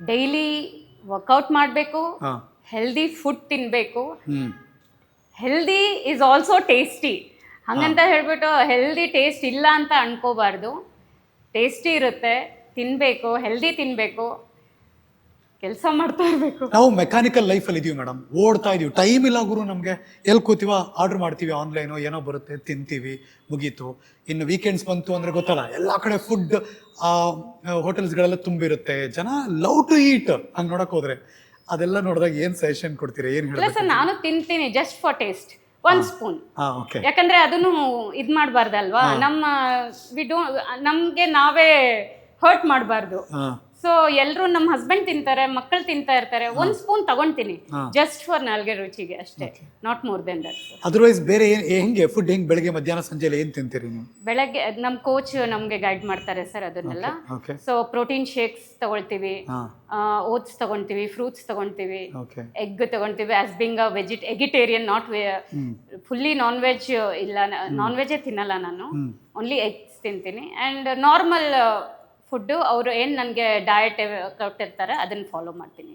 Daily workout ಮಾಡಬೇಕು, ಹಾ. Healthy food ತಿನ್ನಬೇಕು. ಹ್ಮ್. Healthy is also tasty. ಹಂಗಂತ ಹೇಳ್ಬಿಟ್ಟು ಹೆಲ್ದಿ ಟೇಸ್ಟ್ ಇಲ್ಲ ಅಂತ ಅನ್ಕೋಬಾರ್ದು. ಟೇಸ್ಟಿ ಇರುತ್ತೆ, ತಿನ್ನಬೇಕು, ಹೆಲ್ದಿ ತಿನ್ನಬೇಕು, ಕೆಲಸ ಮಾಡ್ತಾ ಇರಬೇಕು. ನಾವು ಮೆಕ್ಯಾನಿಕಲ್ ಲೈಫಲ್ಲಿ ಇದೀವಿ ಮೇಡಮ್, ಓಡ್ತಾ ಇದೀವಿ, ಟೈಮ್ ಇಲ್ಲ ಗುರು ನಮಗೆ. ಎಲ್ಲಿ ಕೂತೀವ, ಆರ್ಡರ್ ಮಾಡ್ತೀವಿ ಆನ್ಲೈನು, ಏನೋ ಬರುತ್ತೆ ತಿಂತೀವಿ, ಮುಗೀತು. ಇನ್ನು ವೀಕೆಂಡ್ಸ್ ಬಂತು ಅಂದರೆ ಗೊತ್ತಲ್ಲ, ಎಲ್ಲ ಕಡೆ ಫುಡ್ ಹೋಟೆಲ್ಸ್ಗಳೆಲ್ಲ ತುಂಬಿರುತ್ತೆ, ಜನ ಲವ್ ಟು ಈಟ್. ಹಂಗೆ ನೋಡಕ್ ಹೋದ್ರೆ ಅದೆಲ್ಲ ನೋಡಿದಾಗ ಏನು ಸಜೆಷನ್ ಕೊಡ್ತೀರಾ, ಏನು ಇಲ್ಲ ಹೇಳ್ಬೇಕು? ಸರ್, ನಾನು ತಿಂತೀನಿ ಜಸ್ಟ್ ಫಾರ್ ಟೇಸ್ಟ್, ಒಂದು ಸ್ಪೂನ್. ಹಾಂ, ಓಕೆ. ಯಾಕಂದ್ರೆ ಅದನ್ನು ಇದು ಮಾಡಬಾರ್ದಲ್ವಾ, ನಮಗೆ ನಾವೇ ಹರ್ಟ್ ಮಾಡಬಾರ್ದು. ಹಾಂ. ಸೊ ಎಲ್ಲರೂ ನಮ್ಮ ಹಸ್ಬೆಂಡ್ ತಿಂತಾರೆ, ಮಕ್ಕಳು ತಿಂತಾ ಇರ್ತಾರೆ, ಒಂದು ಸ್ಪೂನ್ ತಗೊಳ್ತೀನಿ ಜಸ್ಟ್ ಫಾರ್ ನಾಲ್ಗೆ ರುಚಿಗೆ ಅಷ್ಟೇ, not more than that. Otherwise ಬೇರೆ ಹೆಂಗೆ ಫುಡ್, ಹೆಂಗೆ ಬೆಳಗ್ಗೆ ಮಧ್ಯಾಹ್ನ ಸಂಜೆಯಲ್ಲಿ ಏನು ತಿಂತೀರಿ ನೀವು? ಬೆಳಗ್ಗೆ ನಮ್ಮ ಕೋಚ್ ನಮಗೆ ಗೈಡ್ ಮಾಡ್ತಾರೆ ಸರ್ ಅದನ್ನೆಲ್ಲ. ಓಕೆ. ಸೊ ಪ್ರೋಟೀನ್ ಶೇಕ್ಸ್ ತಗೊಳ್ತೀವಿ, ಹಾಂ. ಓಟ್ಸ್ ತಗೊಳ್ತೀವಿ, ಫ್ರೂಟ್ಸ್ ತಗೊಳ್ತೀವಿ, ಓಕೆ. ಎಗ್ ತಗೊಳ್ತೀವಿ. As being eggetarian, not fully non veg ಇಲ್ಲ, ನಾನ್ ವೆಜ್ಜೇ ತಿನ್ನಲ್ಲ ನಾನು, ಓನ್ಲಿ ಎಗ್ಸ್ ತಿಂತೀನಿ. ಆ್ಯಂಡ್ ನಾರ್ಮಲ್ ಫುಡ್ಡು ಅವರು ಏನು ನನಗೆ ಡಯಟ್ ಕೊಟ್ಟಿರ್ತಾರೆ ಅದನ್ನು ಫಾಲೋ ಮಾಡ್ತೀನಿ.